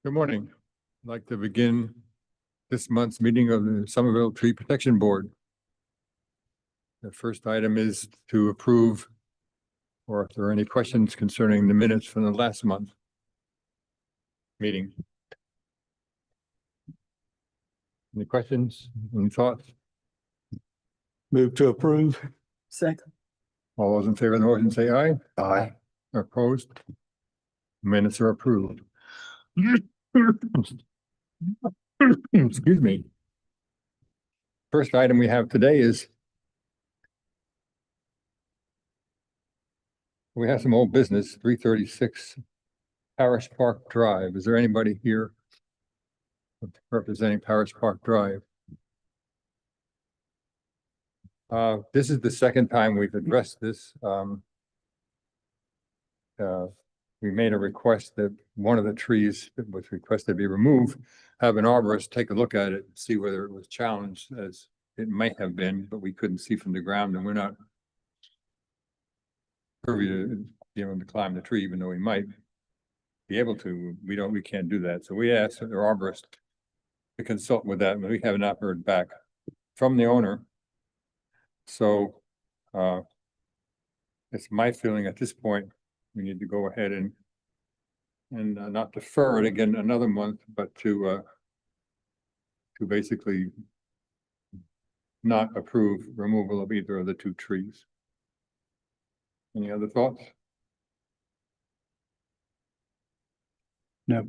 Good morning. I'd like to begin this month's meeting of the Somerville Tree Protection Board. The first item is to approve, or if there are any questions concerning the minutes from the last month meeting. Any questions, any thoughts? Move to approve. Second. All those in favor of the motion say aye. Aye. Opposed? Minutes are approved. Excuse me. First item we have today is we have some old business, 336 Parish Park Drive. Is there anybody here representing Parish Park Drive? This is the second time we've addressed this. We made a request that one of the trees that was requested to be removed, have an arborist take a look at it, see whether it was challenged, as it might have been, but we couldn't see from the ground, and we're not privy to be able to climb the tree, even though we might be able to. We can't do that. So we asked the arborist to consult with that, but we have not heard back from the owner. So it's my feeling at this point, we need to go ahead and not defer it again another month, but to basically not approve removal of either of the two trees. Any other thoughts? No,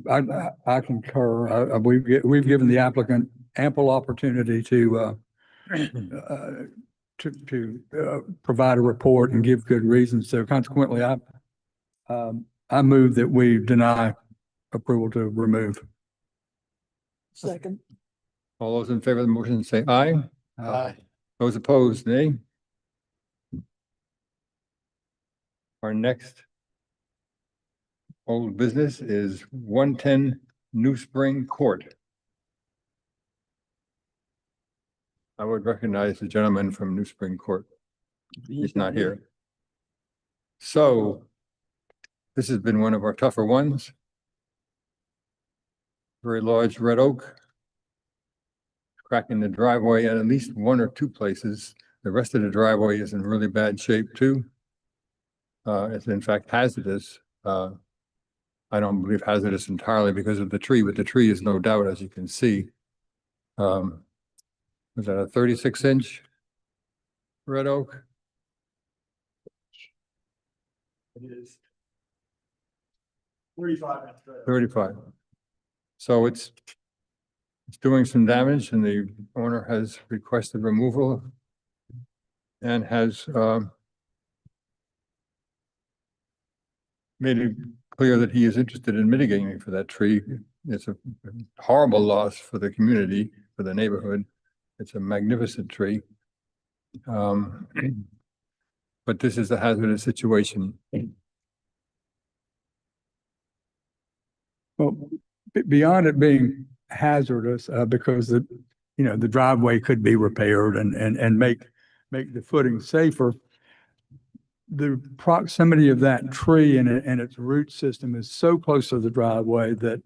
I concur. We've given the applicant ample opportunity to provide a report and give good reasons. So consequently, I move that we deny approval to remove. Second. All those in favor of the motion say aye. Aye. Those opposed, nay. Our next old business is 110 New Spring Court. I would recognize the gentleman from New Spring Court. He's not here. So this has been one of our tougher ones. Very large red oak. Cracking the driveway at least one or two places. The rest of the driveway is in really bad shape too. It's in fact hazardous. I don't believe hazardous entirely because of the tree, but the tree is no doubt, as you can see. Was that a 36-inch red oak? It is 35. 35. So it's doing some damage, and the owner has requested removal and has made it clear that he is interested in mitigating for that tree. It's a horrible loss for the community, for the neighborhood. It's a magnificent tree. But this is a hazardous situation. Well, beyond it being hazardous, because the driveway could be repaired and make the footing safer. The proximity of that tree and its root system is so close to the driveway that,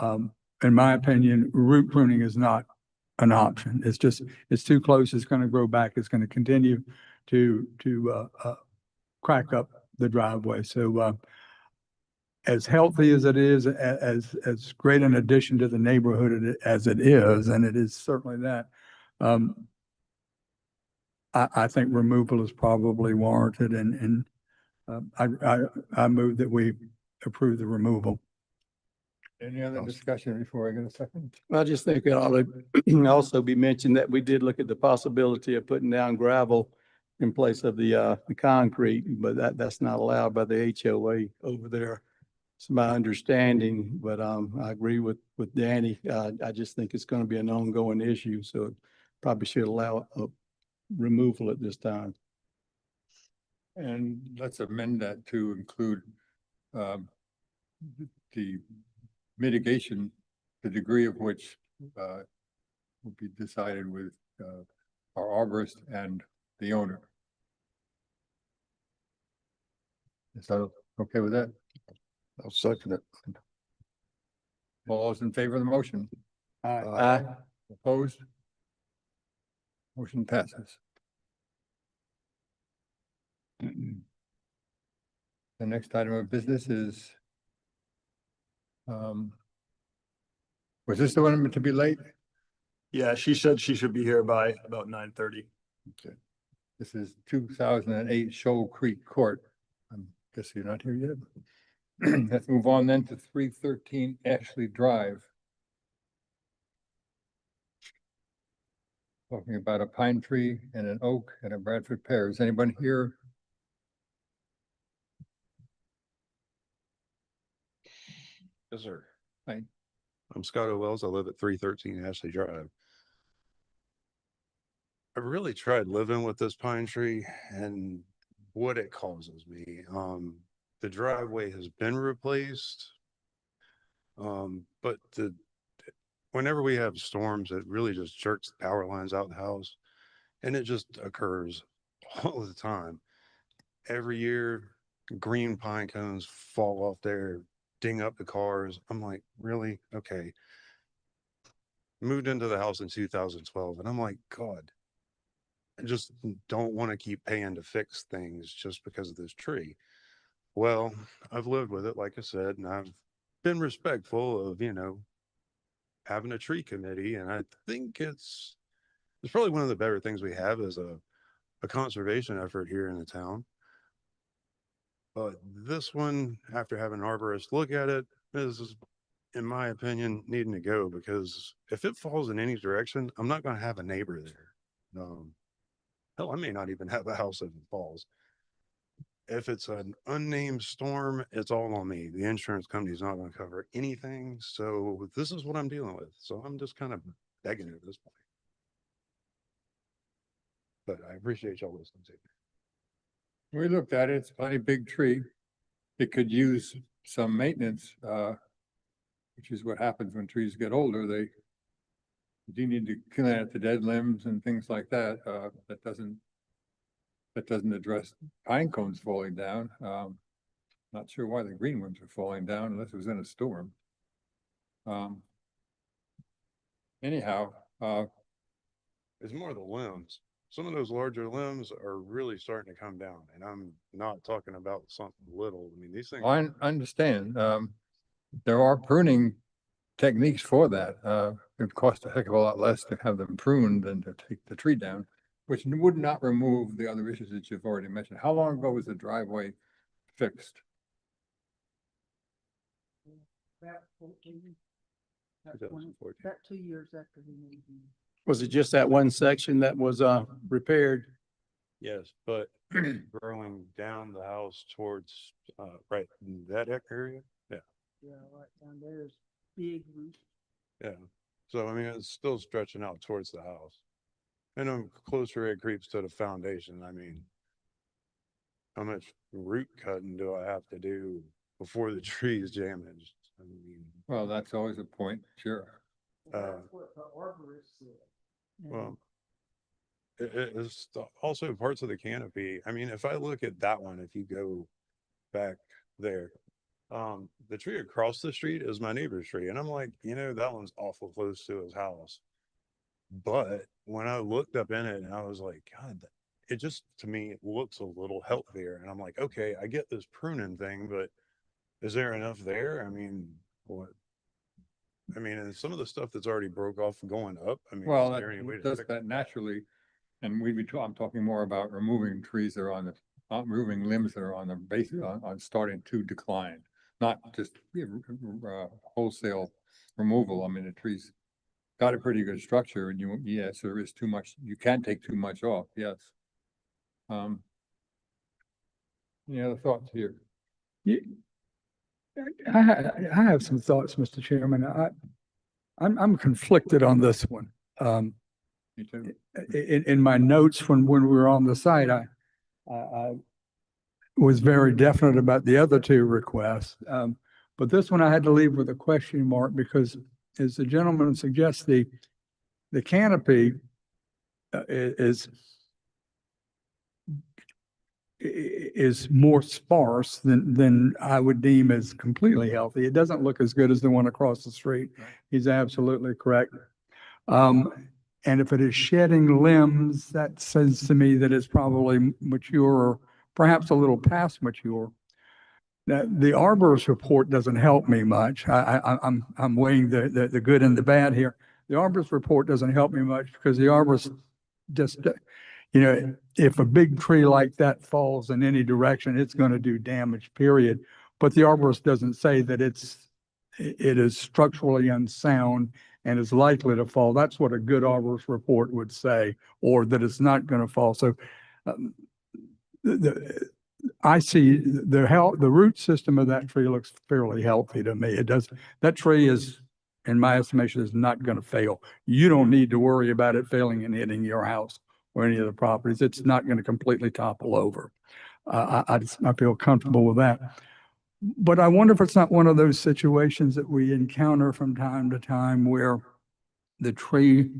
in my opinion, root pruning is not an option. It's too close. It's going to grow back. It's going to continue to crack up the driveway. So, as healthy as it is, as great an addition to the neighborhood as it is, and it is certainly that, I think removal is probably warranted, and I move that we approve the removal. Any other discussion before I get a second? I just think it ought to also be mentioned that we did look at the possibility of putting down gravel in place of the concrete, but that's not allowed by the HOA over there. It's my understanding, but I agree with Danny. I just think it's going to be an ongoing issue, so probably should allow a removal at this time. And let's amend that to include the mitigation, the degree of which will be decided with our arborist and the owner. Is that okay with that? I'll second it. All those in favor of the motion? Aye. Opposed? Motion passes. The next item of business is was this the one to be late? Yeah, she said she should be here by about 9:30. This is 2008 Shoal Creek Court. I guess you're not here yet. Let's move on then to 313 Ashley Drive. Talking about a pine tree and an oak and a Bradford pear. Is anyone here? Yes, sir. Hi. I'm Scott O'Wells. I live at 313 Ashley Drive. I've really tried living with this pine tree and what it causes me. The driveway has been replaced. But whenever we have storms, it really just jerks the power lines out the house. And it just occurs all the time. Every year, green pine cones fall off there, ding up the cars. I'm like, really? Okay. Moved into the house in 2012 and I'm like, God, I just don't want to keep paying to fix things just because of this tree. Well, I've lived with it, like I said, and I've been respectful of, having a tree committee. And I think it's probably one of the better things we have as a conservation effort here in the town. But this one, after having an arborist look at it, is, in my opinion, needing to go, because if it falls in any direction, I'm not going to have a neighbor there. Hell, I may not even have a house if it falls. If it's an unnamed storm, it's all on me. The insurance company's not going to cover anything. So this is what I'm dealing with. So I'm just kind of begging at this point. But I appreciate y'all listening to me. We looked at it. It's a plenty big tree. It could use some maintenance, which is what happens when trees get older. They do need to clean out the dead limbs and things like that. That doesn't address pine cones falling down. Not sure why the green ones are falling down unless it was in a storm. Anyhow, It's more the limbs. Some of those larger limbs are really starting to come down, and I'm not talking about something little. I mean, these things. I understand. There are pruning techniques for that. It costs a heck of a lot less to have them pruned than to take the tree down, which would not remove the other issues that you've already mentioned. How long ago was the driveway fixed? About 14, about 20, 2014. about 2 years after we moved in. Was it just that one section that was repaired? Yes, but growing down the house towards right in that area. Yeah, right down there is big roof. Yeah. So I mean, it's still stretching out towards the house. And the closer it creeps to the foundation, I mean, how much root cutting do I have to do before the tree is damaged? I mean, Well, that's always a point, sure. That's what the arborist said. well, it's also parts of the canopy. I mean, if I look at that one, if you go back there, the tree across the street is my neighbor's tree. And I'm like, that one's awful close to his house. But when I looked up in it and I was like, God, it just, to me, it looks a little healthier. And I'm like, okay, I get this pruning thing, but is there enough there? I mean, what? I mean, and some of the stuff that's already broke off going up, I mean, Well, is there any way that to does fix that naturally. And I'm talking more about removing trees that are on not removing limbs that are on the base, on starting to decline. Not just wholesale removal. I mean, the tree's got a pretty good structure and yes, there is too much, you can take too much off, yes. Any other thoughts here? I have some thoughts, Mr. Chairman. I'm conflicted on this one. You too? In my notes when we were on the site, I was very definite about the other two requests. But this one I had to leave with a question mark because, as the gentleman suggests, the canopy is is more sparse than I would deem as completely healthy. It doesn't look as good as the one across the street. He's absolutely correct. And if it is shedding limbs, that says to me that it's probably mature, or perhaps a little past mature. Now, the arborist report doesn't help me much. I'm weighing the good and the bad here. The arborist report doesn't help me much because the arborist just, if a big tree like that falls in any direction, it's going to do damage, period. But the arborist doesn't say that it is structurally unsound and is likely to fall. That's what a good arborist report would say, or that it's not going to fall. So I see the root system of that tree looks fairly healthy to me. It does. That tree is, in my estimation, is not going to fail. You don't need to worry about it failing and hitting your house or any of the properties. It's not going to completely topple over. I feel comfortable with that. But I wonder if it's not one of those situations that we encounter from time to time where the tree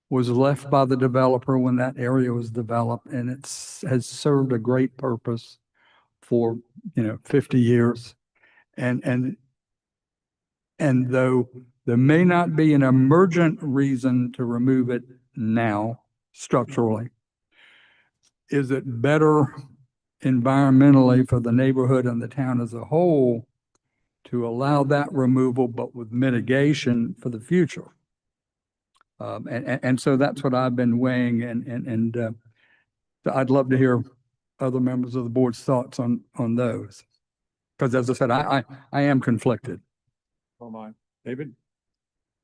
was left by the developer when that area was developed, and has served a great purpose for, 50 years. And though there may not be an emergent reason to remove it now structurally, is it better environmentally for the neighborhood and the town as a whole to allow that removal, but with mitigation for the future? And so that's what I've been weighing, and I'd love to hear other members of the board's thoughts on those. Because as I said, I am conflicted. Oh, my. David?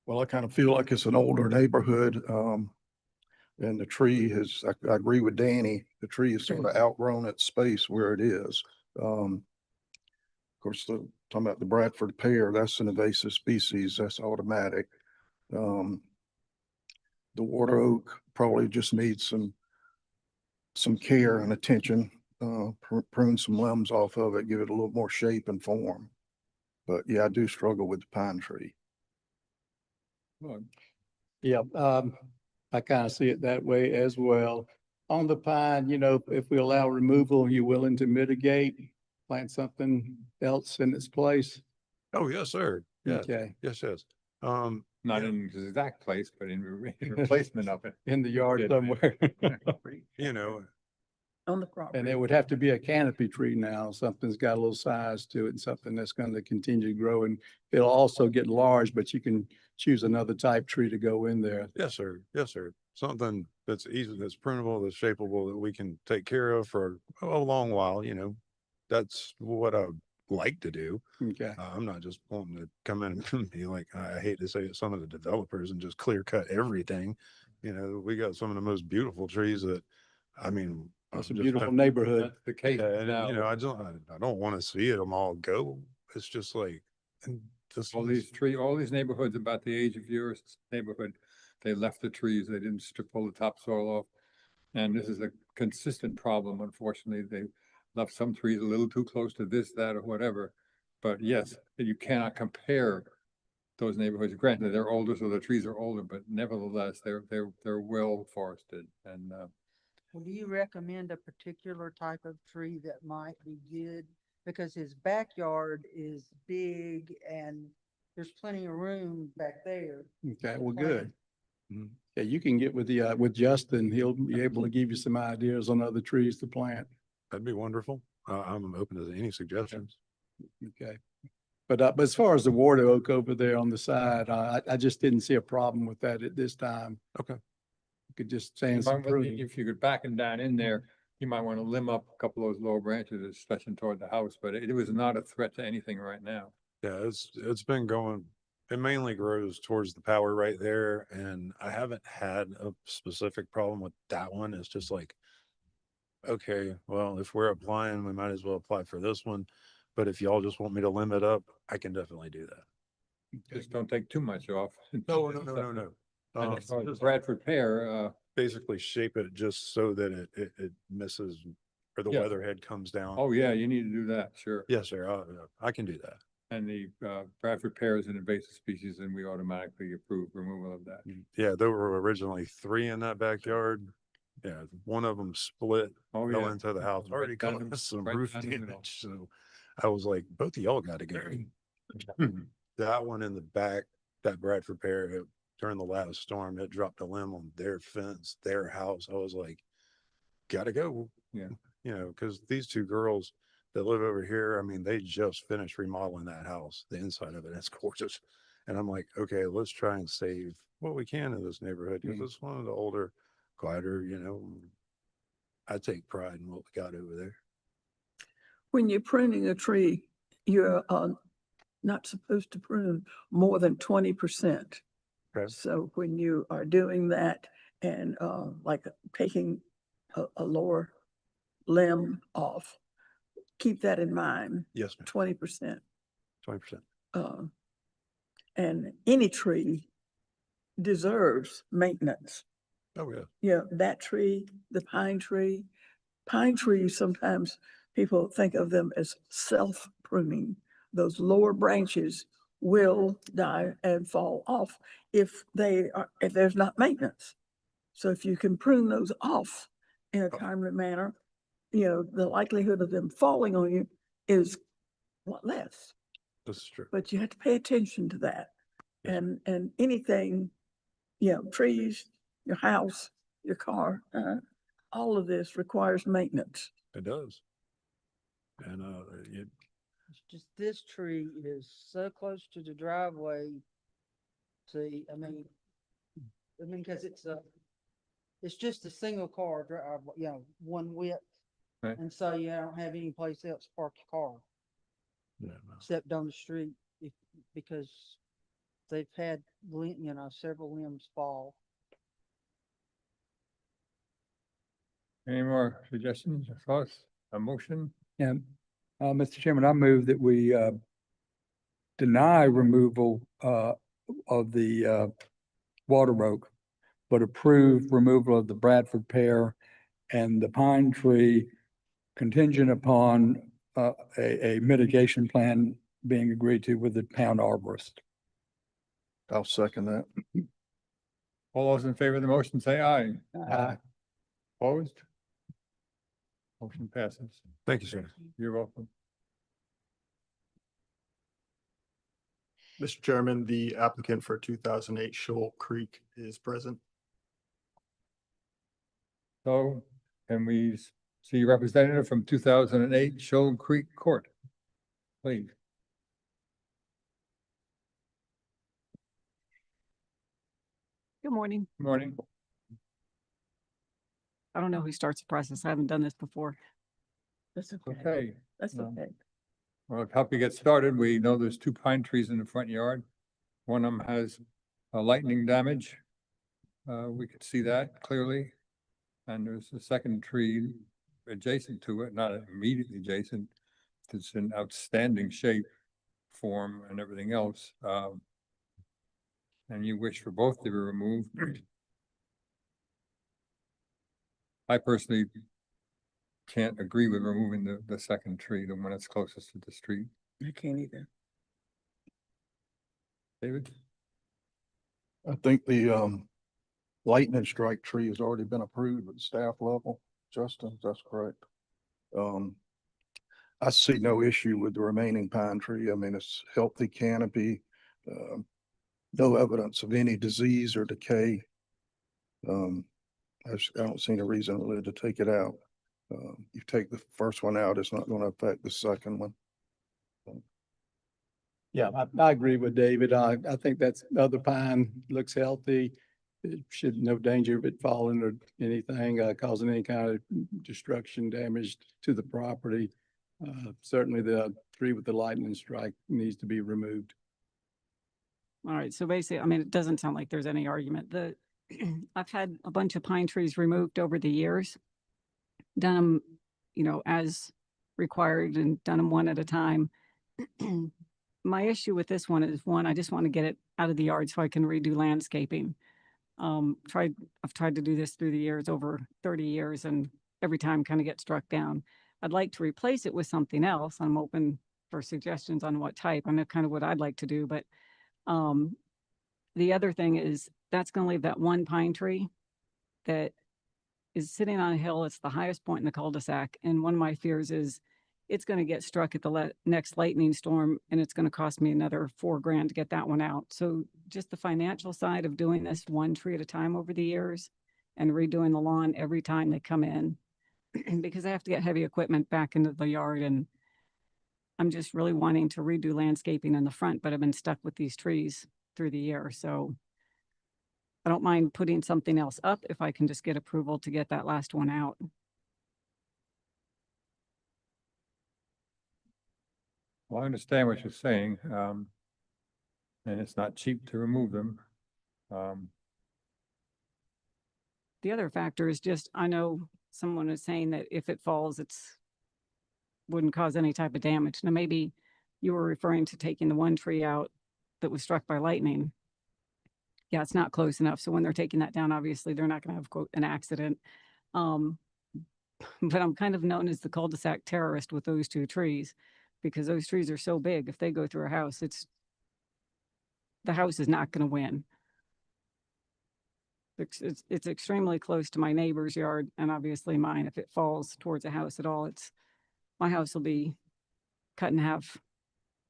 Well, I kind of feel like it's an older neighborhood, and the tree has, I agree with Danny, the tree has sort of outgrown its space where it is. Of course, talking about the Bradford pear, that's an invasive species, that's automatic. The water oak probably just needs some care and attention, prune some limbs off of it, give it a little more shape and form. But yeah, I do struggle with the pine tree. Yeah, I kind of see it that way as well. On the pine, if we allow removal, are you willing to mitigate, plant something else in its place? Oh, yes, sir. Yes, Okay, yes, yes. Not Yeah. in the exact place, but in replacement of it. in the yard Yeah. somewhere. You know, On the property. And it would have to be a canopy tree now, something's got a little size to it, and something that's going to continue to grow, and it'll also get large, but you can choose another type tree to go in there. yes, sir. Yes, sir. Something that's easy, that's prunable, that's shapeable, that we can take care of for a long while, That's what I would like to do. Okay, I'm not just wanting to come in and be like, I hate to say it, some of the developers and just clear cut everything. We got some of the most beautiful trees that, I mean. that's a just beautiful don't- neighborhood. That's the case Yeah, and, now. I don't want to see them all go. It's just like, and this All these neighborhoods about the age of your neighborhood, they left the trees, they didn't pull the topsoil off. And this is a consistent problem, unfortunately. They left some trees a little too close to this, that, or whatever. But yes, you cannot compare those neighborhoods. Granted, they're older, so the trees are older, but nevertheless, they're well forested. And Well, do you recommend a particular type of tree that might be good? Because his backyard is big and there's plenty of room back there. Okay, well, good. Yeah, you can get with Justin, he'll be able to give you some ideas on other trees to plant. That'd be wonderful. I'm open to any suggestions. Okay. But as far as the water oak over there on the side, I just didn't see a problem with that at this time. Okay. You could just sand some pruning. if you could back them down in there, you might want to limb up a couple of those lower branches, especially toward the house, but it was not a threat to anything right now. Yeah, it's been going, it mainly grows towards the power right there. And I haven't had a specific problem with that one. It's just like, okay, well, if we're applying, we might as well apply for this one. But if y'all just want me to limb it up, I can definitely do that. Just don't take too much off. No. And as far as the Bradford pear, Basically shape it just so that it misses, or the Yeah. weatherhead comes down. oh yeah, you need to do that, sure. Yes, sir. I can do that. And the Bradford pear is an invasive species and we automatically approve removal of that. Yeah, there were originally 3 in that backyard. Yeah, one of them split, Oh, fell yeah. into the house, Right already down caused the- some right roof down the middle. damage, so I was like, both of y'all gotta go. That one in the back, that Bradford pair, during the last storm, it dropped a limb on their fence, their house. I was like, gotta go. Yeah. You know, because these two girls that live over here, I mean, they just finished remodeling that house, the inside of it. It's gorgeous. And I'm like, okay, let's try and save what we can in this neighborhood because it's one of the older, quieter, you know. I take pride in what we got over there. When you're pruning a tree, you're not supposed to prune more than 20%. Okay. So when you are doing that and like taking a lower limb off, keep that in mind, Yes, ma'am. 20%. 20%. And any tree deserves maintenance. Oh, yeah. Yeah, that tree, the pine trees, sometimes people think of them as self-pruning. Those lower branches will die and fall off if there's not maintenance. So if you can prune those off in a timely manner, the likelihood of them falling on you is a lot less. This is true. But you have to pay attention to that. Yes, And anything, trees, your house, your car, all of this requires maintenance. It does. And It's just this tree is so close to the driveway. See, I mean, cause it's just a single car drive, one width. Right. And so you don't have any place else to park your car yeah, except on the street because they've had, several limbs fall. Any more suggestions or thoughts? A motion? Yeah, Mr. Chairman, I move that we deny removal of the water oak, but approve removal of the Bradford pear and the pine tree contingent upon a mitigation plan being agreed to with the town arborist. I'll second that. All those in favor of the motion, say aye. Aye. Opposed? Motion passes. thank you, sir. You're welcome. Mr. Chairman, the applicant for 2008 Shoal Creek is present. So can we see a representative from 2008 Shoal Creek Court? Please. Good morning. Good morning. I don't know who starts the process. I haven't done this before. That's okay. Okay, That's Um, okay. well, to help you get started, we know there's two pine trees in the front yard. One of them has lightning damage. We could see that clearly. And there's a second tree adjacent to it, not immediately adjacent. It's in outstanding shape, form and everything else. And you wish for both to be removed. I personally can't agree with removing the second tree, the one that's closest to the street. I can't either. David? I think the lightning strike tree has already been approved at the staff level. Justin, that's correct. I see no issue with the remaining pine tree. I mean, it's healthy canopy. No evidence of any disease or decay. I don't see any reason really to take it out. You take the first one out, it's not going to affect the second one. Yeah, I agree with David. I think that's other pine looks healthy. It should no danger of it falling or anything, causing any kind of destruction, damage to the property. Certainly the tree with the lightning strike needs to be removed. All right. So basically, I mean, it doesn't sound like there's any argument. I've had a bunch of pine trees removed over the years. Done them, as required and done them one at a time. My issue with this one is I just want to get it out of the yard so I can redo landscaping. I've tried to do this through the years, over 30 years, and every time kind of get struck down. I'd like to replace it with something else. I'm open for suggestions on what type. I know kind of what I'd like to do, but the other thing is that's going to leave that one pine tree that is sitting on a hill. It's the highest point in the cul-de-sac. And one of my fears is it's going to get struck at the next lightning storm and it's going to cost me another $4,000 to get that one out. So just the financial side of doing this one tree at a time over the years and redoing the lawn every time they come in, because I have to get heavy equipment back into the yard, and I'm just really wanting to redo landscaping in the front, but I've been stuck with these trees through the year. So I don't mind putting something else up if I can just get approval to get that last one out. Well, I understand what you're saying, and it's not cheap to remove them. The other factor is just, I know someone was saying that if it falls, wouldn't cause any type of damage. Now, maybe you were referring to taking the one tree out that was struck by lightning. Yeah, it's not close enough. So when they're taking that down, obviously they're not going to have, quote, an accident. But I'm kind of known as the cul-de-sac terrorist with those two trees, because those trees are so big. If they go through a house, the house is not going to win. It's extremely close to my neighbor's yard and obviously mine. If it falls towards a house at all, my house will be cut in half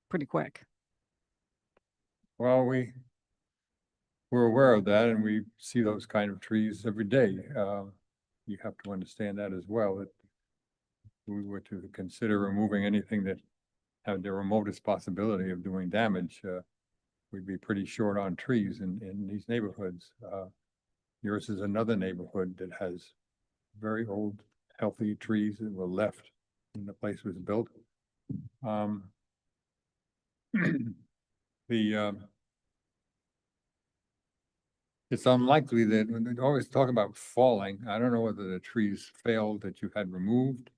pretty quick. Well, we're aware of that, and we see those kind of trees every day. You have to understand that as well, that if we were to consider removing anything that had the remotest possibility of doing damage, we'd be pretty short on trees in these neighborhoods. Yours is another neighborhood that has very old, healthy trees that were left when the place was built. It's unlikely that when they always talk about falling, I don't know whether the trees failed that you had removed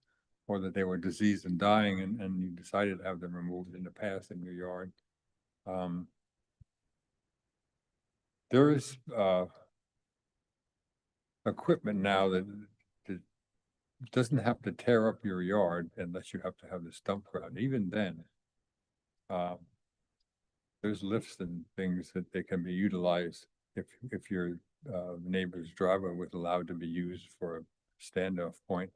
or that they were diseased and dying and you decided to have them removed in the past in your yard. There is equipment now that doesn't have to tear up your yard unless you have to have the stump ground. Even then, there's lifts and things that they can be utilized if your neighbor's driveway was allowed to be used for a standoff point.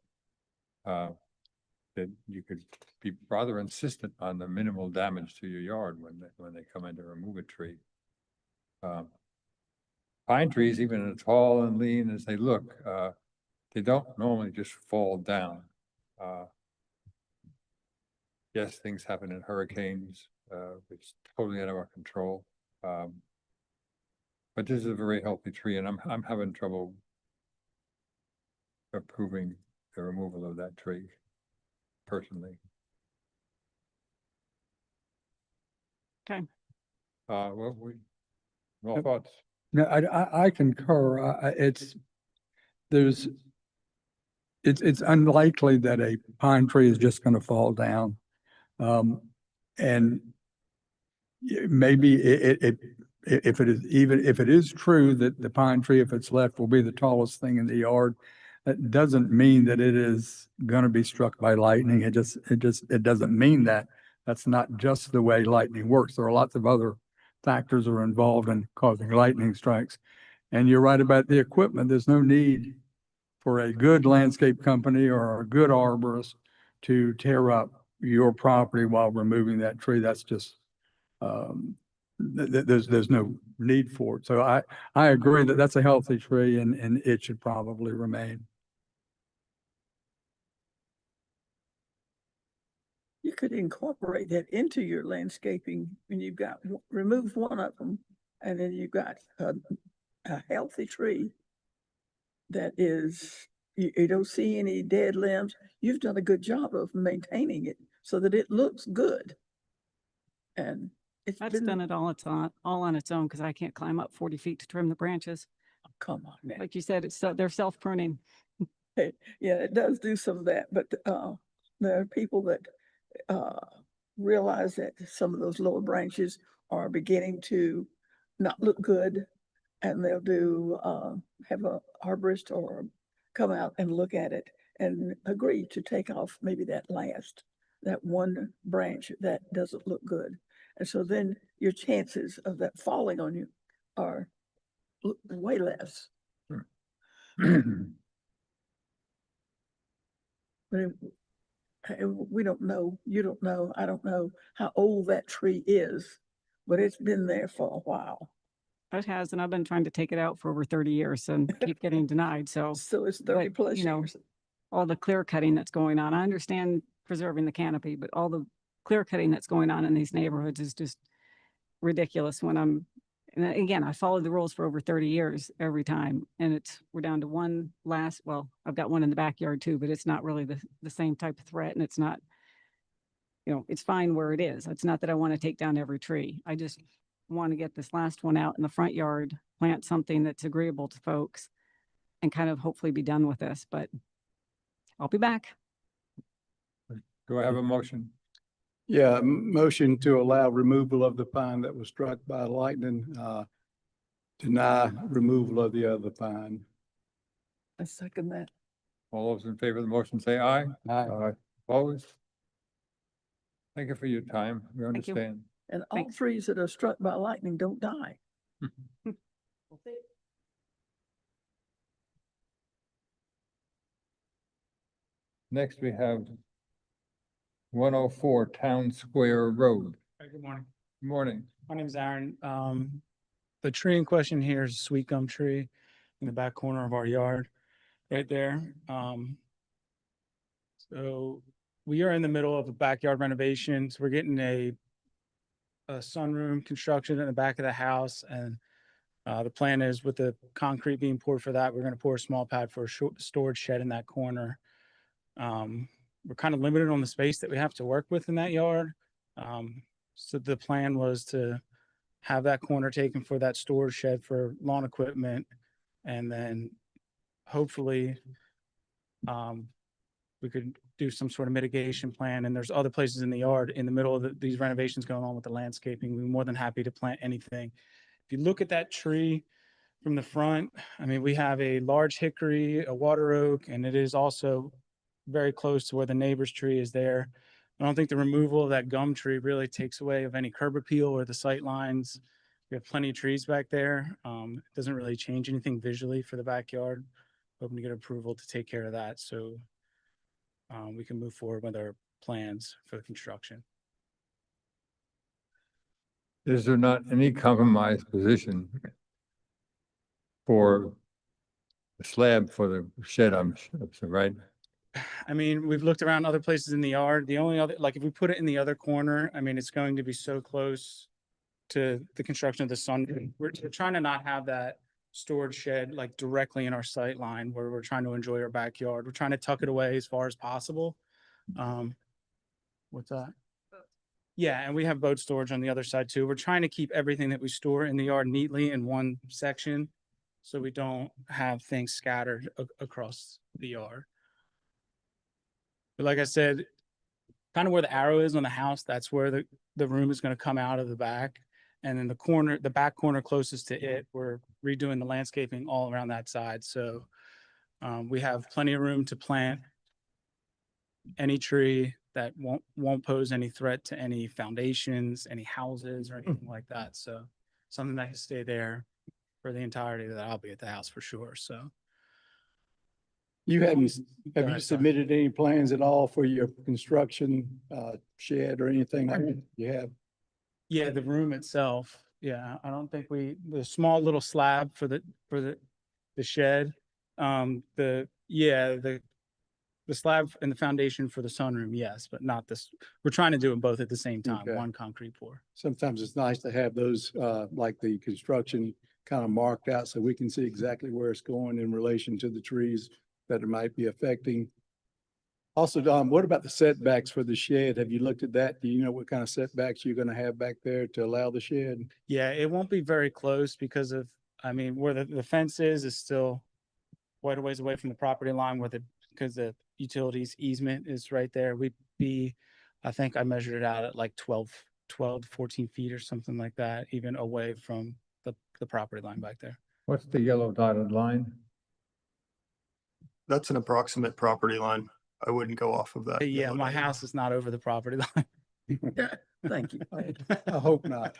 That you could be rather insistent on the minimal damage to your yard when they come in to remove a tree. Pine trees, even as tall and lean as they look, they don't normally just fall down. Yes, things happen in hurricanes, it's totally out of our control. But this is a very healthy tree, and I'm having trouble approving the removal of that tree personally. Okay. Well, more thoughts? No, I concur. It's unlikely that a pine tree is just going to fall down. And maybe if it is true that the pine tree, if it's left, will be the tallest thing in the yard, that doesn't mean that it is going to be struck by lightning. It doesn't mean that. That's not just the way lightning works. There are lots of other factors that are involved in causing lightning strikes. And you're right about the equipment. There's no need for a good landscape company or a good arborist to tear up your property while removing that tree. That's just, there's no need for it. So I agree that that's a healthy tree and it should probably remain. You could incorporate that into your landscaping when you've got, remove one of them, and then you've got a healthy tree that is, you don't see any dead limbs. You've done a good job of maintaining it so that it looks good. And That's done it all on its own, because I can't climb up 40 feet to trim the branches. Come on now. Like you said, they're self-pruning. Yeah, it does do some of that, but there are people that realize that some of those lower branches are beginning to not look good, and they'll have a arborist or come out and look at it and agree to take off maybe that one branch that doesn't look good. And so then your chances of that falling on you are way less. But we don't know, you don't know, I don't know how old that tree is, but it's been there for a while. It has, and I've been trying to take it out for over 30 years and keep getting denied, so. So it's but, 30 plus you know, years. all the clear cutting that's going on. I understand preserving the canopy, but all the clear cutting that's going on in these neighborhoods is just ridiculous when and again, I followed the rules for over 30 years every time. And we're down to one last, well, I've got one in the backyard too, but it's not really the same type of threat. And it's not, it's fine where it is. It's not that I want to take down every tree. I just want to get this last one out in the front yard, plant something that's agreeable to folks and kind of hopefully be done with this, but I'll be back. Do I have a motion? Yeah, motion to allow removal of the pine that was struck by lightning, deny removal of the other pine. I second that. All those in favor of the motion say aye. Aye. Opposed? Thank you for your time. We Thank you. understand. And all Thanks. trees that are struck by lightning don't die. Next, we have 104 Town Square Road. Hi, good morning. Good morning. My name is Aaron. The tree in question here is a sweet gum tree in the back corner of our yard, right there. So we are in the middle of a backyard renovation. So we're getting a sunroom construction in the back of the house. And the plan is with the concrete being poured for that, we're going to pour a small pad for a storage shed in that corner. We're kind of limited on the space that we have to work with in that yard. So the plan was to have that corner taken for that storage shed for lawn equipment. And then hopefully we could do some sort of mitigation plan. And there's other places in the yard in the middle of these renovations going on with the landscaping. We're more than happy to plant anything. If you look at that tree from the front, I mean, we have a large hickory, a water oak, and it is also very close to where the neighbor's tree is there. I don't think the removal of that gum tree really takes away of any curb appeal or the sight lines. We have plenty of trees back there. It doesn't really change anything visually for the backyard. Hoping to get approval to take care of that so we can move forward with our plans for the construction. Is there not any compromise position for the slab for the shed, I'm sure, right? I mean, we've looked around other places in the yard. The only other, like if we put it in the other corner, I mean, it's going to be so close to the construction of the sun. We're trying to not have that storage shed like directly in our sight line where we're trying to enjoy our backyard. We're trying to tuck it away as far as possible. What's that? Yeah, and we have boat storage on the other side too. We're trying to keep everything that we store in the yard neatly in one section so we don't have things scattered across the yard. But like I said, kind of where the arrow is on the house, that's where the room is going to come out of the back. And then the back corner closest to it, we're redoing the landscaping all around that side. So we have plenty of room to plant any tree that won't pose any threat to any foundations, any houses or anything like that. So something that can stay there for the entirety that I'll be at the house for sure. So. You have you Sorry. submitted any plans at all for your construction shed or anything like that? You have? Yeah, the room itself. Yeah, I don't think the small little slab for the shed. The slab and the foundation for the sunroom, yes, but not this. We're trying to do them both at the same time, Okay. one concrete pour. Sometimes it's nice to have those, like the construction kind of marked out so we can see exactly where it's going in relation to the trees that it might be affecting. Also, Don, what about the setbacks for the shed? Have you looked at that? Do you know what kind of setbacks you're going to have back there to allow the shed? Yeah, it won't be very close because of, I mean, where the fence is still quite a ways away from the property line because the utilities easement is right there. I think I measured it out at like 12 to 14 feet or something like that, even away from the property line back there. What's the yellow dotted line? That's an approximate property line. I wouldn't go off of that. Yeah, my house is not over the property line. Thank you. I hope not.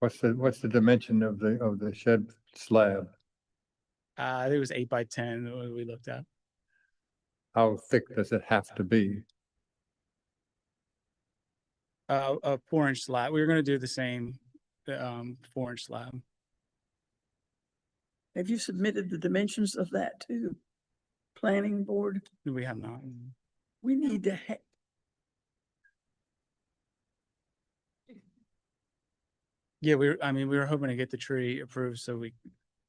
What's the dimension of the shed slab? I think it was 8 by 10 that we looked at. How thick does it have to be? A 4-inch slab. We were gonna do the same, the 4-inch slab. Have you submitted the dimensions of that to planning board? We have not. We need to have, Yeah, we were hoping to get the tree approved so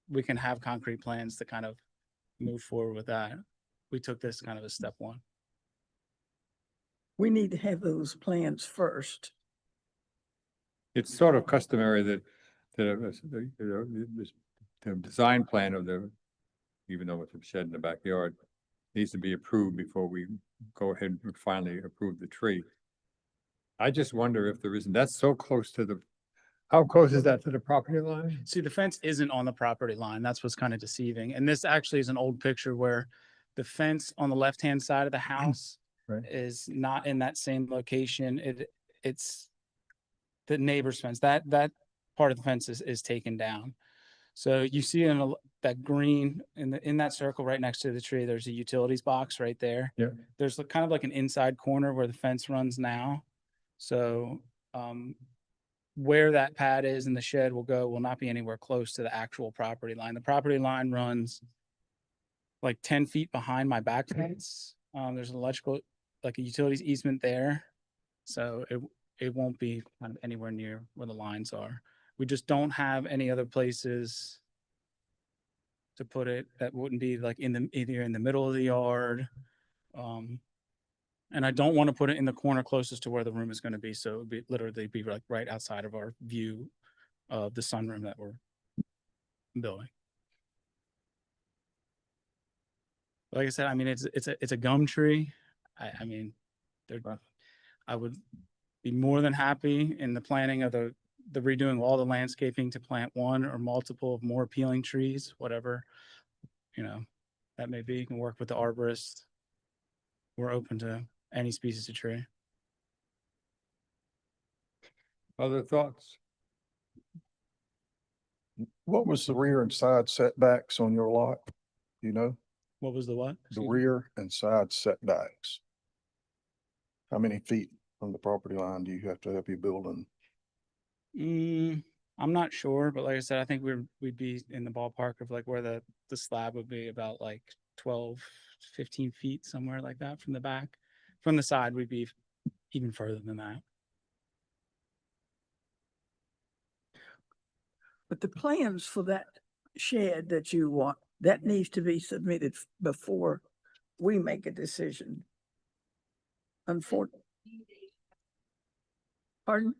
we can have concrete plans to kind of move forward with that. We took this kind of as step one. we need to have those plans first. It's sort of customary that, the design plan of the, even though it's a shed in the backyard, needs to be approved before we go ahead and finally approve the tree. I just wonder if there isn't, that's so close to the, how close is that to the property line? See, the fence isn't on the property line. That's what's kind of deceiving. And this actually is an old picture where the fence on the left-hand side of the house Right. is not in that same location. It's the neighbor's fence. That part of the fence is taken down. So you see that green in that circle right next to the tree, there's a utilities box right there. Yeah. There's kind of like an inside corner where the fence runs now. So, where that pad is and the shed will not be anywhere close to the actual property line. The property line runs like 10 feet behind my back fence. There's an electrical, like a utilities easement there. So it won't be kind of anywhere near where the lines are. We just don't have any other places to put it that wouldn't be like either in the middle of the yard. And I don't want to put it in the corner closest to where the room is going to be. So it would be literally be like right outside of our view of the sunroom that we're building. Like I said, I mean, it's a gum tree. I mean, I would be more than happy in the planning of the redoing all the landscaping to plant one or multiple of more appealing trees, whatever, that may be. You can work with the arborist. We're open to any species of tree. Other thoughts? What was the rear and side setbacks on your lot? You know, What was the what? the rear and side setbacks? How many feet from the property line do you have to have your building? I'm not sure, but like I said, I think we'd be in the ballpark of like where the slab would be about like 12, 15 feet, somewhere like that from the back. From the side, we'd be even further than that. But the plans for that shed that you want, that needs to be submitted before we make a decision. Unfortunately. Pardon?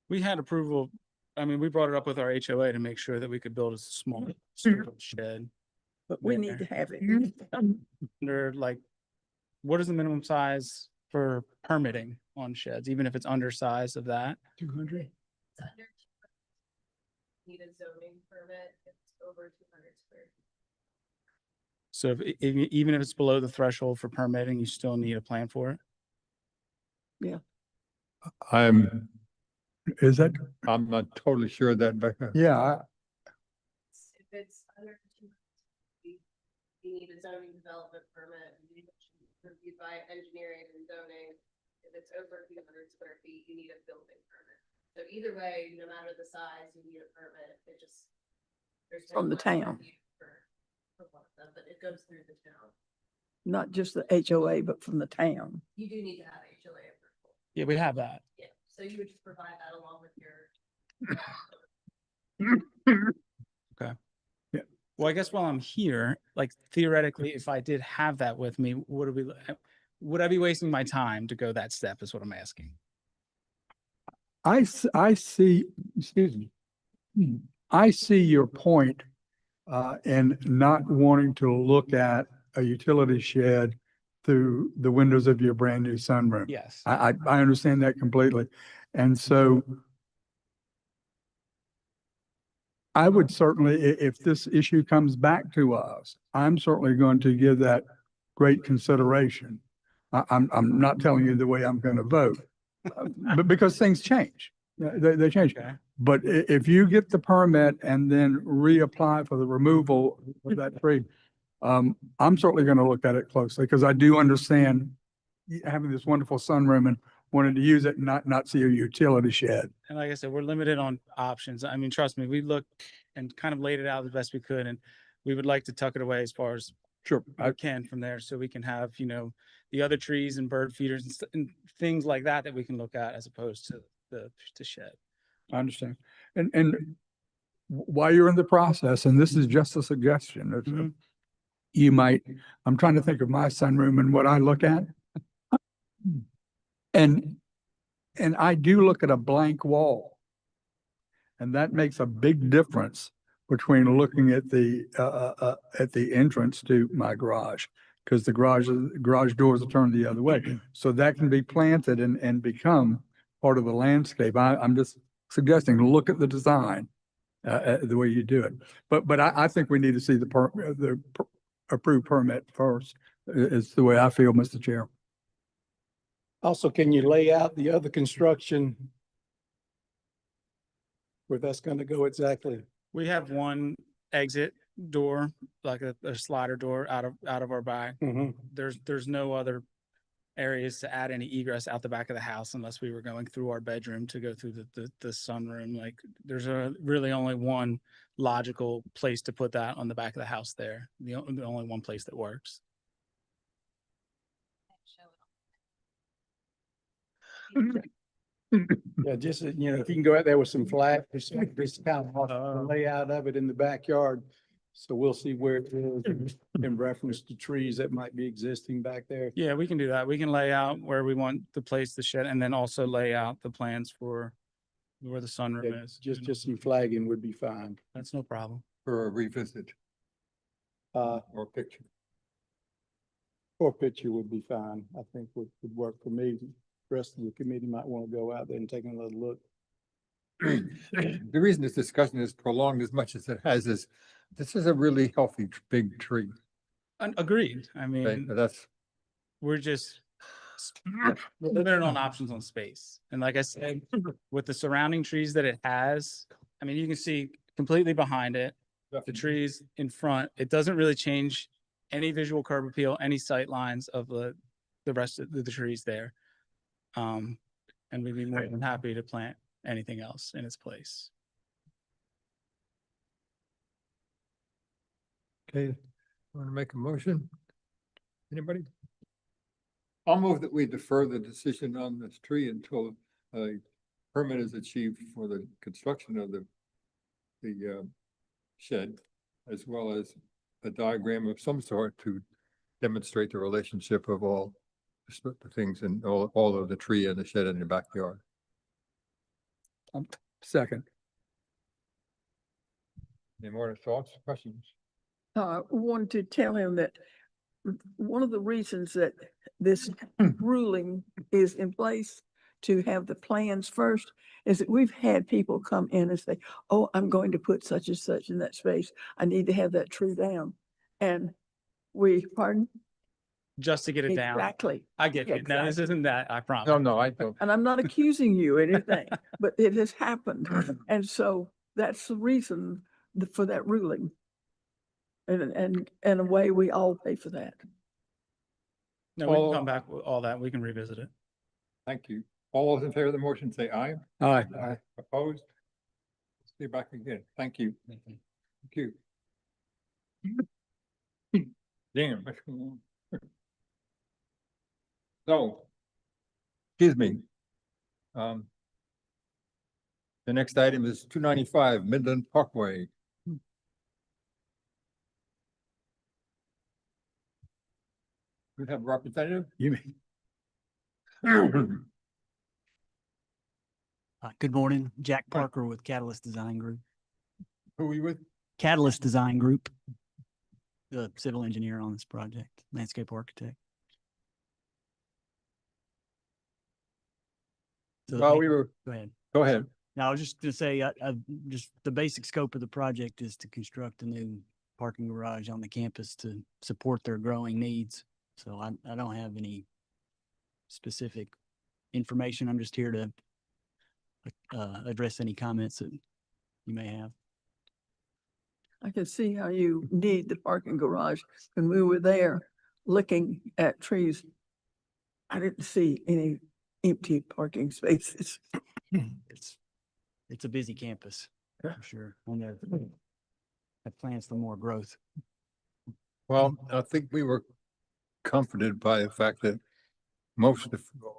We had approval. I mean, we brought it up with our HOA to make sure that we could build a small shed. But we need to have it. Under like, what is the minimum size for permitting on sheds, even if it's undersized of that? 200. Need a zoning permit, it's over 200 square feet. So even if it's below the threshold for permitting, you still need a plan for it? Is that, I'm not totally sure that, Becca. yeah, If it's under 200 feet, you need a zoning development permit, you need it reviewed by engineering and zoning. If it's over 200 square feet, you need a building permit. So either way, no matter the size, you need a permit. It just. there's no From the one town. for one of them, but it goes through the town. Not just the HOA, but from the town. You do need to have HOA approval. Yeah, we have that. Yeah, so you would just provide that along with your. Well, I guess while I'm here, like theoretically, if I did have that with me, would I be wasting my time to go that step is what I'm asking. I see, excuse me. I see your point, in not wanting to look at a utility shed through the windows of your brand new sunroom. Yes. I understand that completely. And so I would certainly, if this issue comes back to us, I'm certainly going to give that great consideration. I'm not telling you the way I'm going to vote, but because things change, they change. Okay. But if you get the permit and then reapply for the removal of that tree, I'm certainly going to look at it closely because I do understand having this wonderful sunroom and wanted to use it and not see a utility shed. And like I said, we're limited on options. I mean, trust me, we looked and kind of laid it out the best we could, and we would like to tuck it away as far as Sure. we can from there, so we can have, you know, the other trees and bird feeders and things like that that we can look at as opposed to the shed. I understand. And while you're in the process, and this is just a suggestion, Mhm. you might, I'm trying to think of my sunroom and what I look at. And I do look at a blank wall. And that makes a big difference between looking at the entrance to my garage. Because the garage doors are turned the other way. So that can be planted and become part of the landscape. I'm just suggesting, look at the design, the way you do it. But I think we need to see the approved permit first, is the way I feel, Mr. Chair. Also, can you lay out the other construction where that's gonna go exactly? We have one exit door, like a slider door out of our back. There's no other areas to add any egress out the back of the house unless we were going through our bedroom to go through the sunroom. Like, there's really only one logical place to put that on the back of the house there. The only one place that works. Yeah, just, you know, if you can go out there with some flat, just kind of the layout of it in the backyard. So we'll see where it is in reference to trees that might be existing back there. Yeah, we can do that. We can lay out where we want to place the shed and then also lay out the plans for where the Yeah, sunroom is. just some flagging would be fine. That's no problem. For a revisit or picture. Or picture would be fine. I think would work for me. The rest of the committee might want to go out there and take another look. The reason this discussion is prolonged as much as it has is, this is a really healthy, big tree. Agreed. I Okay, mean, but that's, we're just we're limited on options on space. And like I said, with the surrounding trees that it has, I mean, you can see completely behind it, the trees in front, it doesn't really change any visual curb appeal, any sight lines of the rest of the trees there. And we'd be more than happy to plant anything else in its place. okay, want to make a motion? Anybody? I'll move that we defer the decision on this tree until a permit is achieved for the construction of the shed, as well as a diagram of some sort to demonstrate the relationship of all the things and all of the tree and the shed in your backyard. Second. Any more thoughts, questions? Wanted to tell him that one of the reasons that this ruling is in place to have the plans first is that we've had people come in and say, oh, I'm going to put such and such in that space. I need to have that tree down. And pardon? Just to get it down. Exactly. I get it. No, this isn't that, I promise. No, I don't. And I'm not accusing you of anything, but it has happened. And so that's the reason for that ruling. And in a way, we all pay for that. No, we can come back with all that. We can revisit it. Thank you. All those in favor of the motion, say aye. Aye. Aye. Opposed? See you back again. Thank you. Thank you. Damn. So, excuse me. The next item is 295 Midland Parkway. We have a representative? You mean? Good morning, Jack Parker with Catalyst Design Group. Who are you with? Catalyst Design Group, the civil engineer on this project, landscape architect. So Well, we were, go ahead. go ahead. Now, I was just gonna say, just the basic scope of the project is to construct a new parking garage on the campus to support their growing needs. So I don't have any specific information. I'm just here to address any comments that you may have. I can see how you need the parking garage. When we were there looking at trees, I didn't see any empty parking spaces. It's a busy campus, for sure. And have plans for more growth. Well, I think we were comforted by the fact that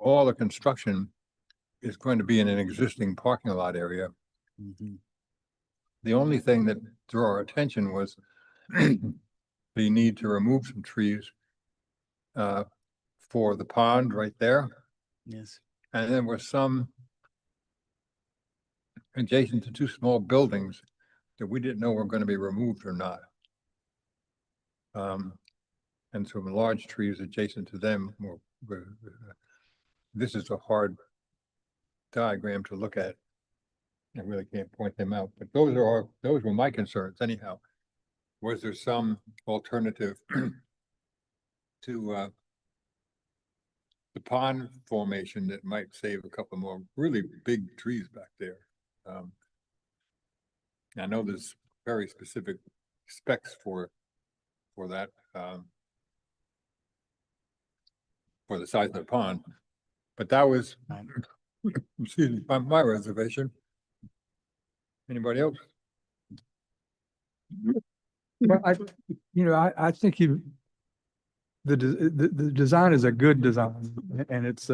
all the construction is going to be in an existing parking lot area. Mhm. The only thing that drew our attention was the need to remove some trees for the pond right there. Yes. And there were some adjacent to two small buildings that we didn't know were going to be removed or not. And some large trees adjacent to them this is a hard diagram to look at. I really can't point them out, but those were my concerns anyhow. Was there some alternative to the pond formation that might save a couple more really big trees back there? I know there's very specific specs for that, for the size of the pond, but that was, excuse me, my reservation. Anybody else? Well, I think the design is a good design, and it's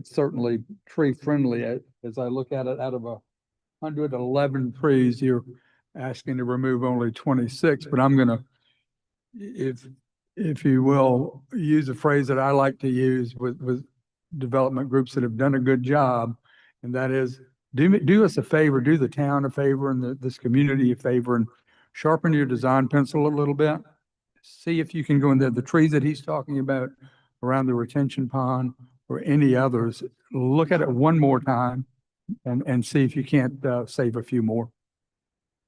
certainly tree friendly. As I look at it, out of 111 trees, you're asking to remove only 26, but I'm gonna, if you will, use a phrase that I like to use with development groups that have done a good job, and that is, do us a favor, do the town a favor and this community a favor, and sharpen your design pencil a little bit. See if you can go in there, the trees that he's talking about around the retention pond or any others, look at it one more time and see if you can't save a few more.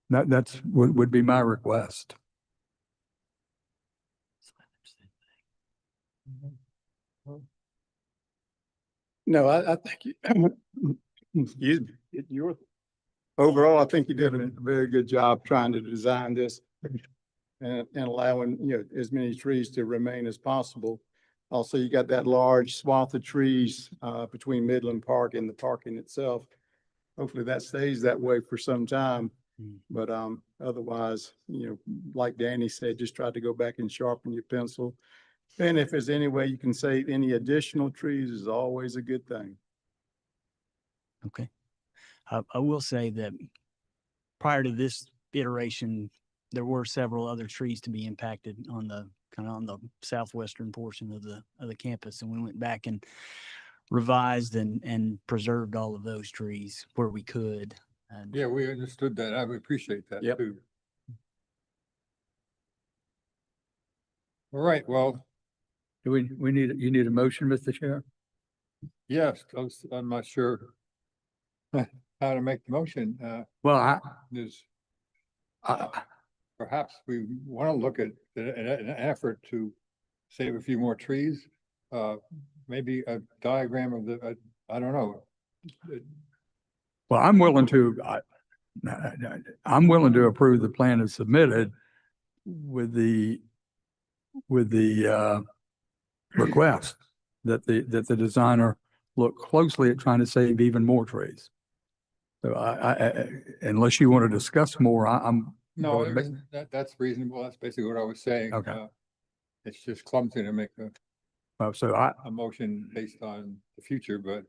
That's would be my request. No, I think overall, I think you did a very good job trying to design this and allowing, as many trees to remain as possible. Also, you got that large swath of trees between Midland Park and the parking itself. Hopefully that stays that way for some time. But otherwise, like Danny said, just try to go back and sharpen your pencil. And if there's any way you can save any additional trees, is always a good thing. Okay. I will say that prior to this iteration, there were several other trees to be impacted on the southwestern portion of the campus. And we went back and revised and preserved all of those trees where we could. And Yeah, we understood that. I would appreciate that Yep. too. All right, well, Do you need a motion, Mr. Chair? yes, I'm not sure how to make the motion. Well, There's perhaps we want to look at an effort to save a few more trees. Maybe a diagram of I don't know. well, I'm willing to approve the plan as submitted with the request that the designer look closely at trying to save even more trees. So I unless you want to discuss more, I'm. No, going to make- that's reasonable. That's basically what I was saying. Okay. It's just clumsy to make So a motion based on the future, but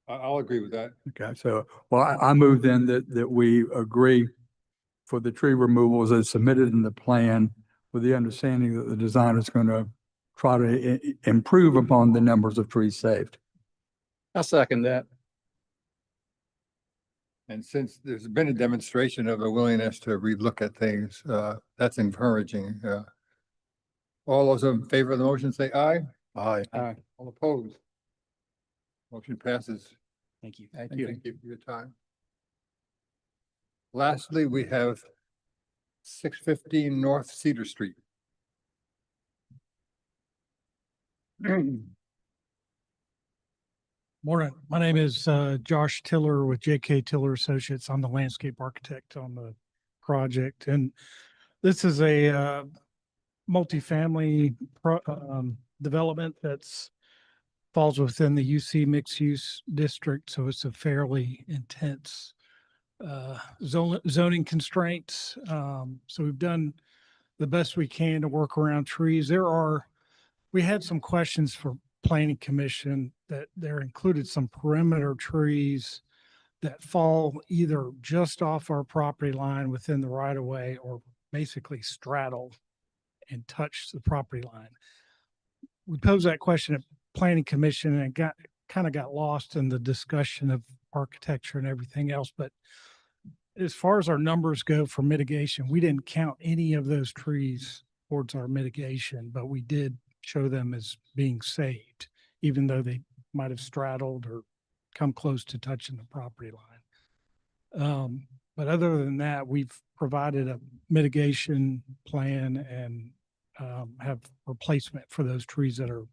I'll agree with that. okay, so, well, I move then that we agree for the tree removals as submitted in the plan with the understanding that the designer is going to try to improve upon the numbers of trees saved. I second that. And since there's been a demonstration of a willingness to relook at things, that's encouraging. All those in favor of the motion say aye. Aye. All opposed. Motion passes. thank you. Thank you for your time. Lastly, we have 615 North Cedar Street. Morning. My name is Josh Tiller with JK Tiller Associates. I'm the landscape architect on the project. And this is a multifamily development that's falls within the UC mixed use district. So it's a fairly intense zoning constraints. So we've done the best we can to work around trees. We had some questions for planning commission that there included some perimeter trees that fall either just off our property line within the right of way or basically straddle and touch the property line. We posed that question at planning commission and kind of got lost in the discussion of architecture and everything else. But as far as our numbers go for mitigation, we didn't count any of those trees towards our mitigation, but we did show them as being saved, even though they might have straddled or come close to touching the property line. But other than that, we've provided a mitigation plan and have replacement for those trees that are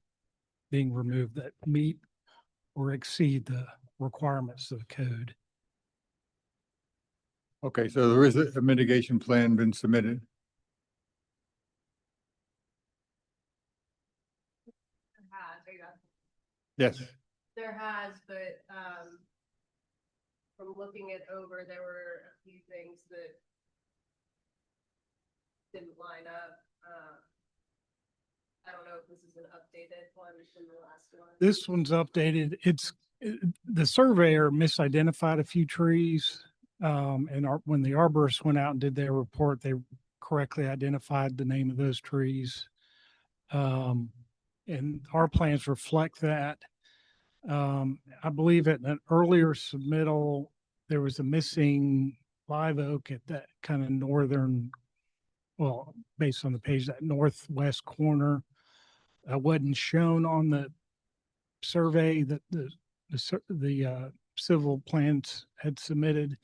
being removed that meet or exceed the requirements of the code. Okay, so there is a mitigation plan been submitted. Yes. There has, but, from looking it over, there were a few things that didn't line up. I don't know if this is an updated one from the last one. This one's updated. The surveyor misidentified a few trees. And when the arborists went out and did their report, they correctly identified the name of those trees. And our plans reflect that. I believe at an earlier submittal, there was a missing live oak at that kind of northern, well, based on the page, that northwest corner. Wasn't shown on the survey that the civil plans had submitted.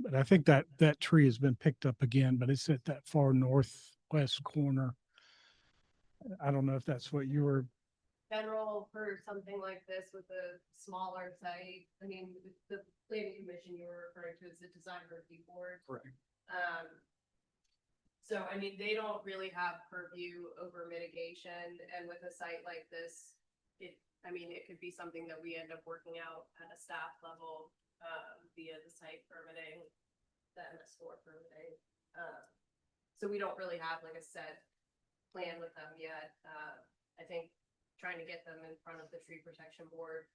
But I think that tree has been picked up again, but it's at that far northwest corner. I don't know if that's what you were. General for something like this with a smaller site, I mean, the planning commission you were referring to is the design review board. Correct. So, I mean, they don't really have purview over mitigation, and with a site like this, it could be something that we end up working out at a staff level, via the site permitting, the MS4 permitting. So we don't really have like a set plan with them yet. I think trying to get them in front of the tree protection board,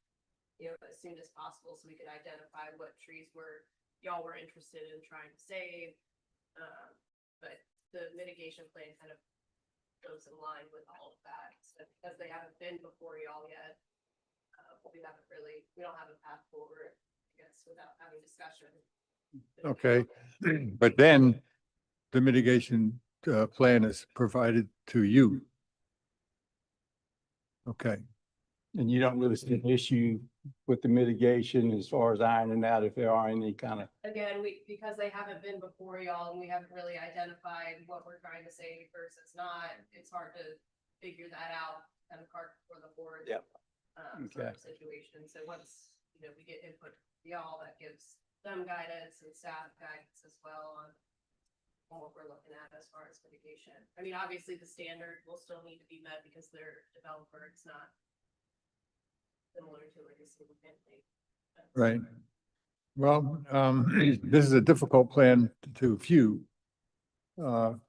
as soon as possible, so we could identify what trees y'all were interested in trying to save. But the mitigation plan kind of goes in line with all of that, so because they haven't been before y'all yet. We don't have a path forward, I guess, without having discussion. Okay, but then the mitigation plan is provided to you. Okay, And you don't really see an issue with the mitigation as far as ironing out if there are any kind of. Again, because they haven't been before y'all and we haven't really identified what we're trying to save versus not, it's hard to figure that out kind of cart before the board. Yep. Sort of situation. So once, we get input from y'all, that gives them guidance and staff guidance as well on what we're looking at as far as mitigation. I mean, obviously the standard will still need to be met because they're a developer. It's not similar to like a single family. right. Well, this is a difficult plan to view. When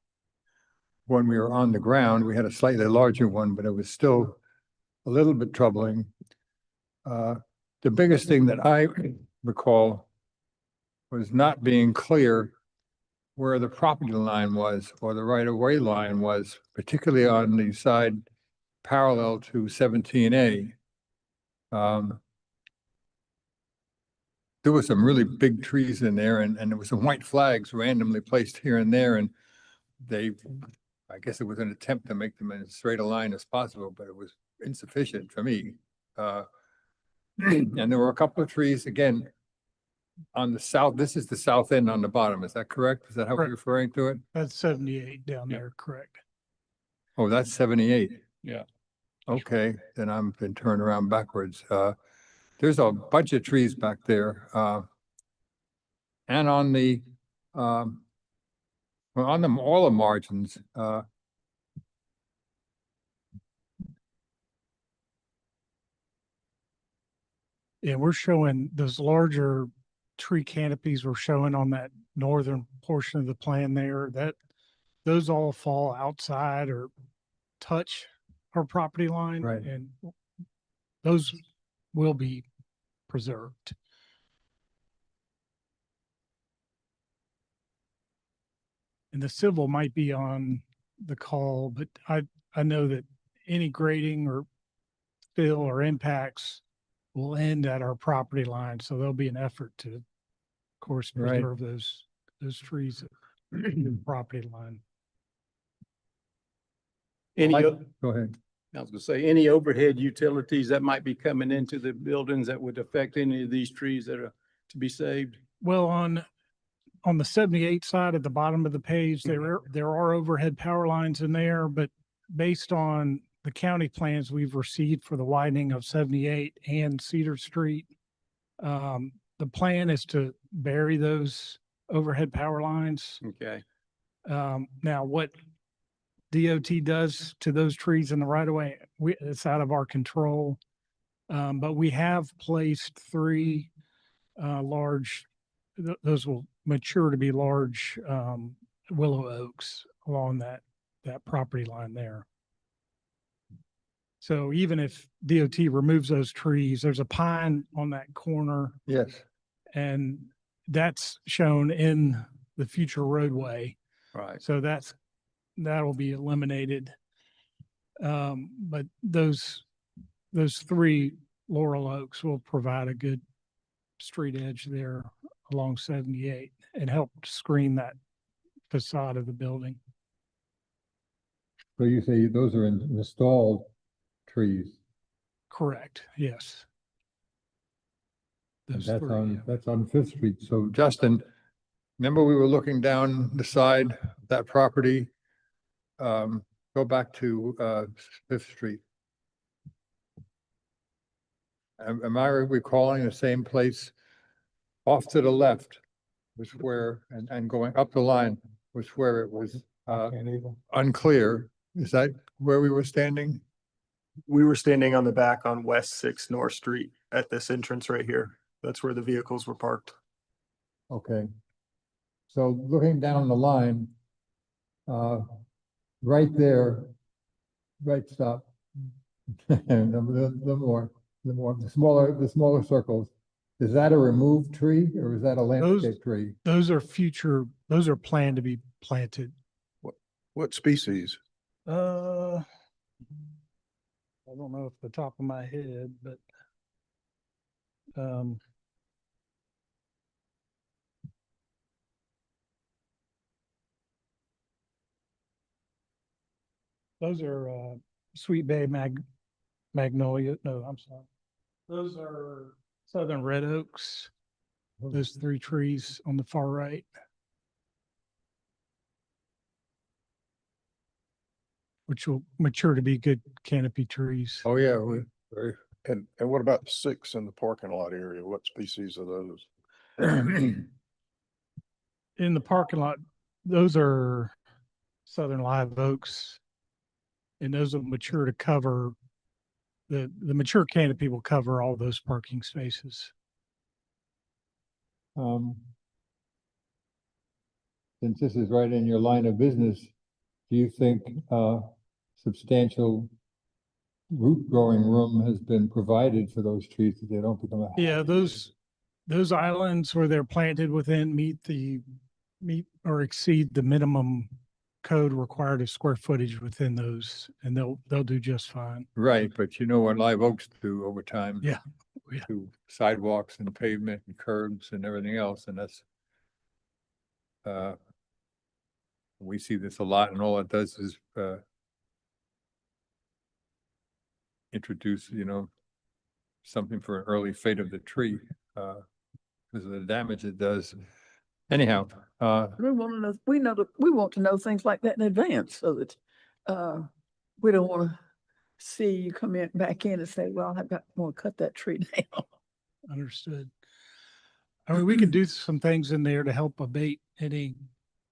we were on the ground, we had a slightly larger one, but it was still a little bit troubling. The biggest thing that I recall was not being clear where the property line was or the right-of-way line was, particularly on the side parallel to 17A. There were some really big trees in there and there were some white flags randomly placed here and there, and I guess it was an attempt to make them in as straight a line as possible, but it was insufficient for me. And there were a couple of trees, again, on the south. This is the south end on the bottom. Is that correct? Is that how we're Correct. referring to it? That's 78 down there, correct? Oh, that's 78. Yeah. Okay, then I'm been turned around backwards. there's a bunch of trees back there, and on the, well, on them, all the margins, Yeah, we're showing those larger tree canopies we're showing on that northern portion of the plan there, that those all fall outside or touch our property line. Right. And those will be preserved. And the civil might be on the call, but I know that any grading or fill or impacts will end at our property line. So there'll be an effort to, of course, Right. preserve those trees at the property line. Any, Mike, o- go ahead. I was gonna say, any overhead utilities that might be coming into the buildings that would affect any of these trees that are to be saved? Well, on the 78 side at the bottom of the page, there are overhead power lines in there, but based on the county plans we've received for the widening of 78 and Cedar Street, the plan is to bury those overhead power lines. Okay. Now, what DOT does to those trees in the right of way, it's out of our control. But we have placed three large, those will mature to be large willow oaks along that property line there. So even if DOT removes those trees, there's a pine on that corner, Yes. and that's shown in the future roadway. Right. So that'll be eliminated. But those three laurel oaks will provide a good street edge there along 78 and help screen that facade of the building. So you say those are installed trees? Correct, yes. And Those that's three, yeah. that's on Fifth Street. So Justin, remember we were looking down the side of that property? Go back to Fifth Street. Am I recalling the same place? Off to the left was where, and going up the line was where it was unclear. Is that where we were standing? We were standing on the back on West Sixth North Street at this entrance right here. That's where the vehicles were parked. Okay. So looking down the line, right there, right stop. The smaller circles. Is that a removed tree or is that a landscape tree? Those are planned to be planted. What species? I don't know off the top of my head, but those are Sweet Bay Magnolia. No, I'm sorry. Those are Southern Red Oaks. Those three trees on the far right. Which will mature to be good canopy trees. Oh, yeah. And what about the six in the parking lot area? What species are those? In the parking lot, those are Southern Live Oaks. And those will mature to cover, the mature canopy will cover all those parking spaces. Since this is right in your line of business, do you think substantial root growing room has been provided for those trees so they don't become a? Yeah, those islands where they're planted within meet or exceed the minimum code required of square footage within those, and they'll do just fine. Right, but you know what live oaks do over time. Yeah, yeah. To sidewalks and pavement and curbs and everything else, and that's we see this a lot, and all it does is introduce, something for an early fate of the tree, because of the damage it does. Anyhow, We want to know, we want to know things like that in advance so that we don't want to see you come back in and say, well, want to cut that tree down. understood. I mean, we can do some things in there to help abate any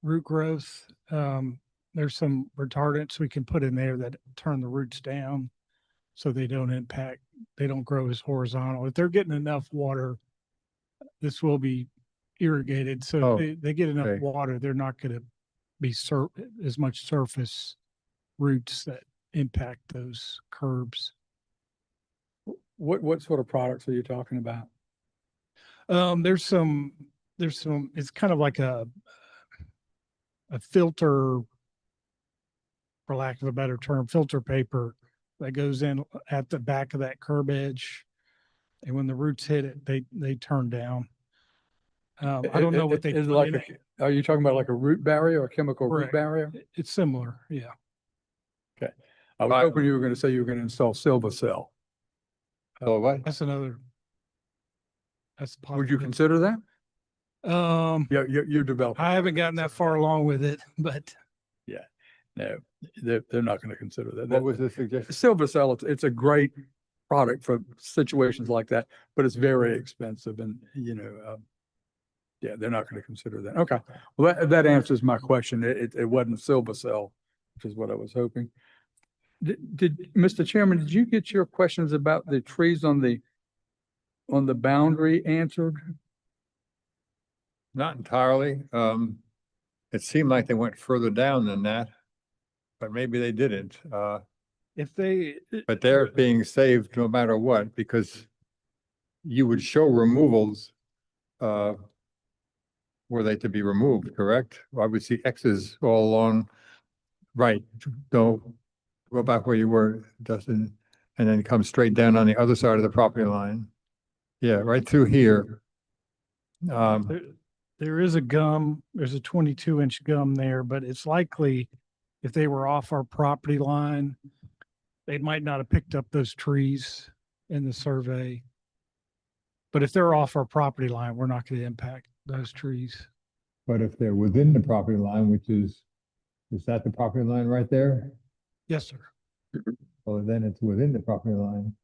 root growth. There's some retardants we can put in there that turn the roots down so they don't impact, they don't grow as horizontal. If they're getting enough water, this will be irrigated. So Oh, if they get enough okay. water, they're not going to be as much surface roots that impact those curbs. What sort of products are you talking about? There's some, it's kind of like a filter, for lack of a better term, filter paper that goes in at the back of that curb edge. And when the roots hit it, they turn down. I don't know what they. Is put like in it. are you talking about like a root barrier or a chemical root Correct. barrier? It's similar, yeah. Okay. I was Right. hoping you were going to say you were going to install Silva Cell. So what? That's another. That's. a Would you possibility. consider that? Yeah, You're developing. I haven't gotten that far along with it, but No, they're not going to consider that. What was the suggestion? Silva Cell, it's a great product for situations like that, but it's very expensive and, yeah, they're not going to consider that. Okay. Well, that answers my question. It wasn't Silva Cell, which is what I was hoping. Mr. Chairman, did you get your questions about the trees on the boundary answered? Not entirely. It seemed like they went further down than that, but maybe they didn't. if they, But they're being saved no matter what, because you would show removals, were they to be removed, correct? I would see X's all along, right, don't go back where you were, Dustin, and then come straight down on the other side of the property line. Yeah, right through here. there is a gum, there's a 22-inch gum there, but it's likely if they were off our property line, they might not have picked up those trees in the survey. But if they're off our property line, we're not going to impact those trees. But if they're within the property line, which is that the property line right there? Yes, sir. Well, then it's within the property line.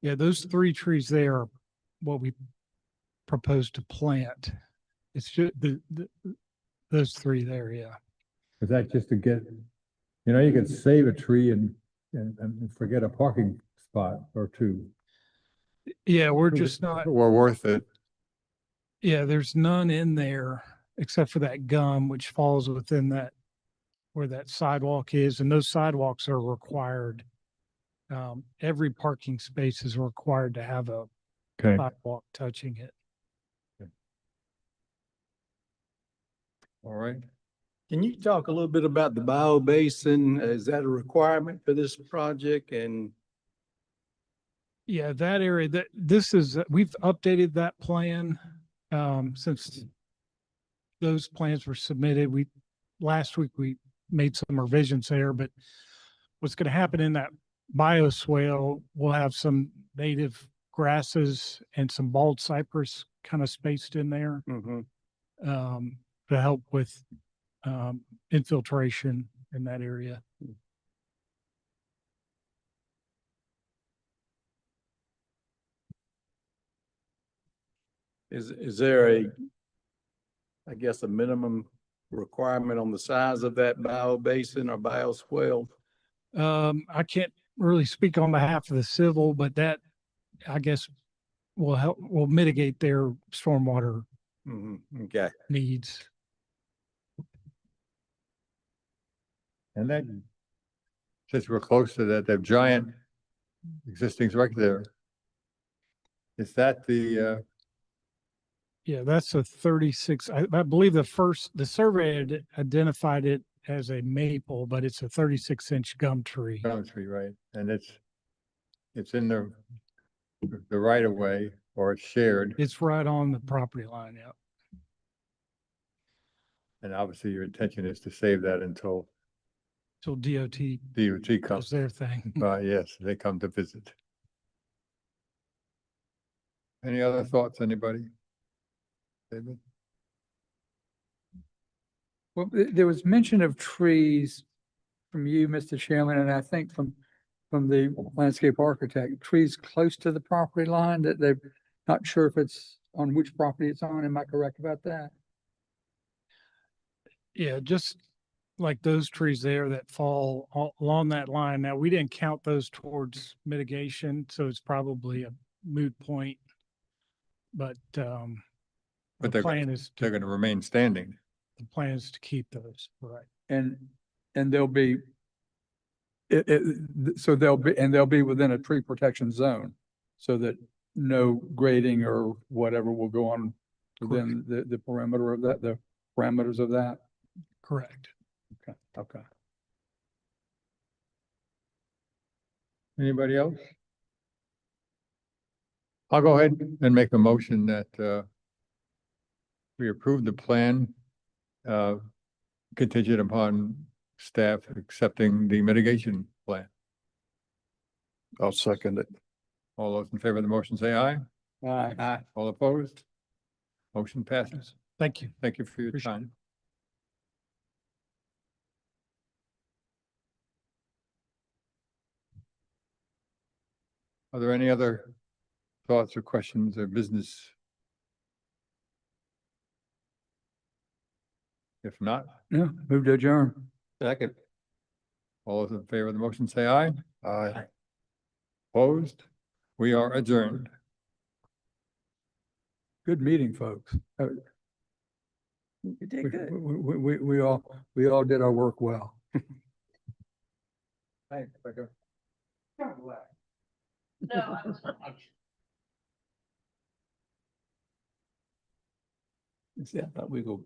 Yeah, those 3 trees there are what we propose to plant. It's just those 3 there, yeah. Is that just to get, you could save a tree and forget a parking spot or two. Yeah, we're just not, Or worth it. yeah, there's none in there except for that gum, which falls within that, where that sidewalk is, and those sidewalks are required. Every parking space is required to have a Okay. sidewalk touching it. All right. Can you talk a little bit about the bio basin? Is that a requirement for this project? And Yeah, that area, this is, we've updated that plan, since those plans were submitted. Last week we made some revisions there, but what's going to happen in that bioswale, we'll have some native grasses and some bald cypress kind of spaced in there, to help with, infiltration in that area. is there I guess, a minimum requirement on the size of that bio basin or bioswale? I can't really speak on behalf of the civil, but that, I guess, will mitigate their stormwater Okay. needs. And then, since we're close to that, giant existing right there. Is that the, Yeah, that's a 36, I believe the survey had identified it as a maple, but it's a 36-inch gum tree. gum tree, right? And it's in the right of way, or it's shared, It's right on the property line, yeah. and obviously your intention is to save that until Till DOT DOT does comes. their thing. Yes, they come to visit. Any other thoughts, anybody? David? Well, there was mention of trees from you, Mr. Chairman, and I think from from the landscape architect, trees close to the property line that they're not sure if it's on which property it's on. Am I correct about that? Yeah, just like those trees there that fall along that line. Now, we didn't count those towards mitigation, so it's probably a moot point. But the But plan is, they're gonna remain standing. the plan is to keep those, right? And they'll be, so they'll be within a tree protection zone so that no grading or whatever will go on within the perimeter of that, the parameters of that. Correct. Okay, okay. Anybody else? I'll go ahead and make a motion that we approve the plan contingent upon staff accepting the mitigation plan. I'll second it. All those in favor of the motion say aye. Aye. All opposed? Motion passes. Thank you. Thank you for your Appreciate time. Are there any other thoughts or questions or business? If not, Yeah, move to adjourn. Second. all those in favor of the motion say aye. Aye. Opposed? We are adjourned. Good meeting, folks. You We, did good. we all did our work well. Thanks, Becca. No, See, I thought we go